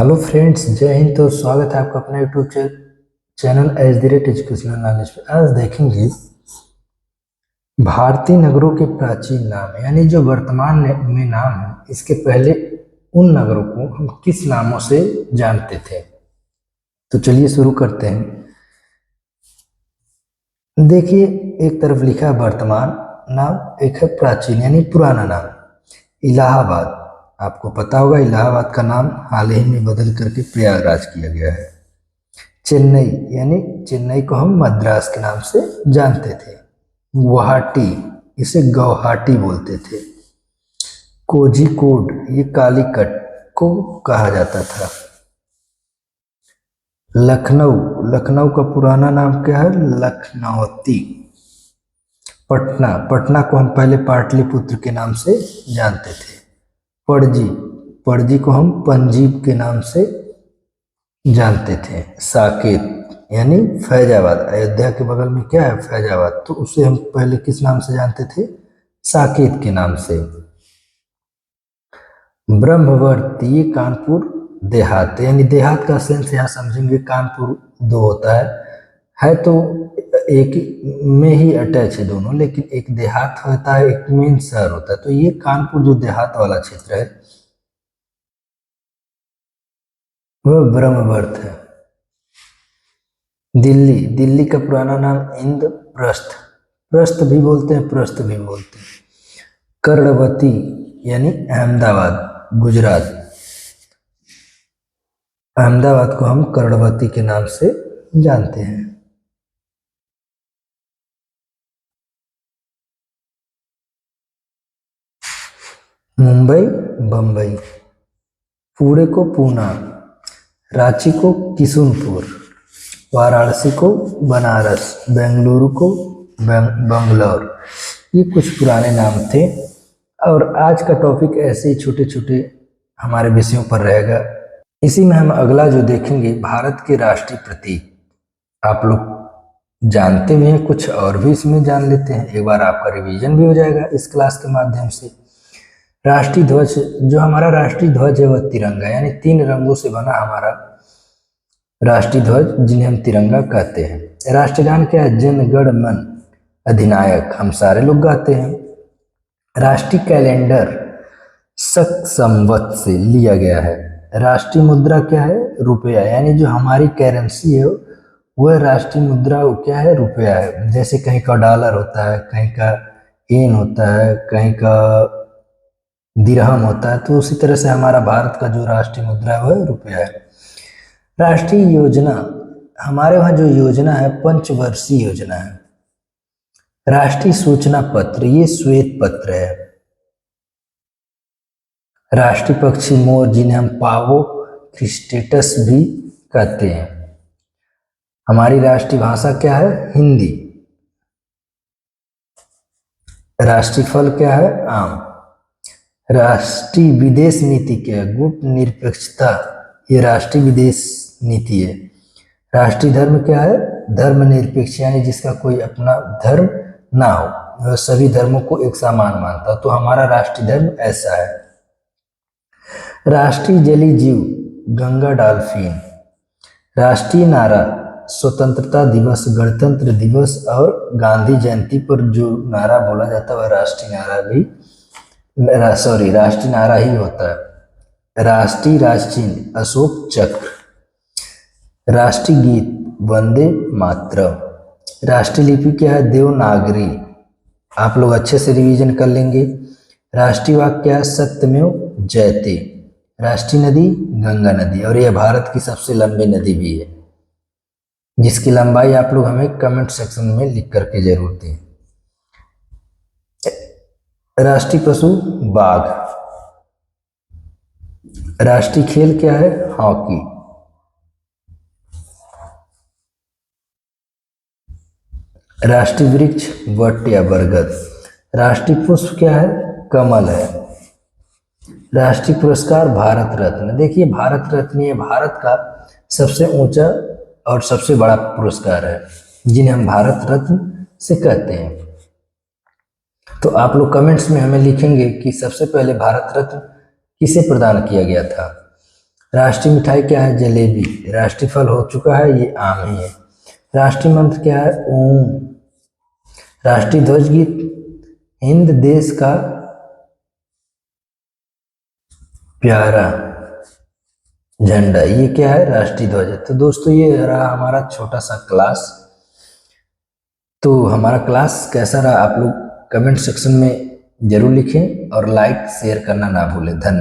Hello friends, जय हिंद। तो स्वागत है आपका अपने यूट्यूब चैनल @एजुकेशनल नॉलेज पे। आज देखेंगे भारतीय नगरों के प्राचीन नाम, यानी जो वर्तमान में नाम है, इसके पहले उन नगरों को हम किस नामों से जानते थे। तो चलिए शुरू करते हैं। देखिए, एक तरफ लिखा है वर्तमान नाम, एक है प्राचीन यानी पुराना नाम। इलाहाबाद, आपको पता होगा इलाहाबाद का नाम हाल ही में बदल करके प्रयागराज किया गया है। चेन्नई, यानी चेन्नई को हम मद्रास के नाम से जानते थे। गुवाहाटी, इसे गौहाटी बोलते थे। कोझिकोड, ये कालीकट को कहा जाता था। लखनऊ, लखनऊ का पुराना नाम क्या है? लखनौती। पटना, पटना को हम पहले पाटलिपुत्र के नाम से जानते थे। पणजी, पणजी को हम पंजीब के नाम से जानते थे। साकेत यानी फैजाबाद, अयोध्या के बगल में क्या है? फैजाबाद, तो उसे हम पहले किस नाम से जानते थे? साकेत के नाम से। ब्रह्मवर्त, ये कानपुर देहात, यानी देहात का सेंस यहाँ समझेंगे। कानपुर दो होता है तो एक में ही अटैच है दोनों, लेकिन एक देहात होता है, एक मेन शहर होता है। तो ये कानपुर जो देहात वाला क्षेत्र है वह ब्रह्मवर्त है। दिल्ली, दिल्ली का पुराना नाम इंद्रप्रस्थ, प्रस्थ भी बोलते हैं, प्रस्थ भी बोलते हैं। कर्णवती यानी अहमदाबाद, गुजरात, अहमदाबाद को हम कर्णवती के नाम से जानते हैं। मुंबई, बम्बई, पुणे को पूना, रांची को किशुनपुर, वाराणसी को बनारस, बेंगलुरु को बंगलौर। ये कुछ पुराने नाम थे। और आज का टॉपिक ऐसे ही छोटे छोटे हमारे विषयों पर रहेगा। इसी में हम अगला जो देखेंगे, भारत के राष्ट्रीय प्रतीक। आप लोग जानते भी हैं, कुछ और भी इसमें जान लेते हैं, एक बार आपका रिवीजन भी हो जाएगा इस क्लास के माध्यम से। राष्ट्रीय ध्वज, जो हमारा राष्ट्रीय ध्वज है वह तिरंगा, यानी 3 रंगों से बना हमारा राष्ट्रीय ध्वज, जिन्हें हम तिरंगा कहते हैं। राष्ट्रगान क्या है? जन गण मन अधिनायक, हम सारे लोग गाते हैं। राष्ट्रीय कैलेंडर शक संवत से लिया गया है। राष्ट्रीय मुद्रा क्या है? रुपया, यानी जो हमारी करेंसी है वह राष्ट्रीय मुद्रा क्या है? रुपया है। जैसे कहीं का डॉलर होता है, कहीं का येन होता है, कहीं का दिरहम होता है, तो उसी तरह से हमारा भारत का जो राष्ट्रीय मुद्रा है वह रुपया है। राष्ट्रीय योजना, हमारे वहाँ जो योजना है पंचवर्षीय योजना है। राष्ट्रीय सूचना पत्र, ये श्वेत पत्र है। राष्ट्रीय पक्षी मोर, जिन्हें हम पावो क्रिस्टेटस भी कहते हैं। हमारी राष्ट्रीय भाषा क्या है? हिंदी। राष्ट्रीय फल क्या है? आम। राष्ट्रीय विदेश नीति क्या है? गुप्त निरपेक्षता, ये राष्ट्रीय विदेश नीति है। राष्ट्रीय धर्म क्या है? धर्मनिरपेक्ष, यानी जिसका कोई अपना धर्म ना हो, वह सभी धर्मों को एक समान मानता, तो हमारा राष्ट्रीय धर्म ऐसा है। राष्ट्रीय जलीय जीव गंगा डॉल्फिन। राष्ट्रीय नारा स्वतंत्रता दिवस, गणतंत्र दिवस और गांधी जयंती पर जो नारा बोला जाता है वह राष्ट्रीय नारा भी राष्ट्रीय नारा ही होता है। राष्ट्रीय राज चिन्ह अशोक चक्र। राष्ट्रीय गीत वंदे मातरम। राष्ट्रीय लिपि क्या है? देवनागरी, आप लोग अच्छे से रिवीजन कर लेंगे। राष्ट्रीय वाक्य क्या है? सत्यमेव जयते। राष्ट्रीय नदी गंगा नदी, और यह भारत की सबसे लंबी नदी भी है, जिसकी लंबाई आप लोग हमें कमेंट सेक्शन में लिख करके जरूर दें। राष्ट्रीय पशु बाघ। राष्ट्रीय खेल क्या है? हॉकी। राष्ट्रीय वृक्ष वट या बरगद। राष्ट्रीय पुष्प क्या है? कमल है। राष्ट्रीय पुरस्कार भारत रत्न। देखिए, भारत रत्न ये भारत का सबसे ऊंचा और सबसे बड़ा पुरस्कार है, जिन्हें हम भारत रत्न से कहते हैं। तो आप लोग कमेंट्स में हमें लिखेंगे कि सबसे पहले भारत रत्न किसे प्रदान किया गया था। राष्ट्रीय मिठाई क्या है? जलेबी। राष्ट्रीय फल हो चुका है, ये आम ही है। राष्ट्रीय मंत्र क्या है? ओम। राष्ट्रीय ध्वज गीत? हिंद देश का प्यारा झंडा, ये क्या है? राष्ट्रीय ध्वज है। तो दोस्तों ये रहा हमारा छोटा सा क्लास। तो हमारा क्लास कैसा रहा आप लोग कमेंट सेक्शन में जरूर लिखें और लाइक शेयर करना ना भूलें। धन्यवाद।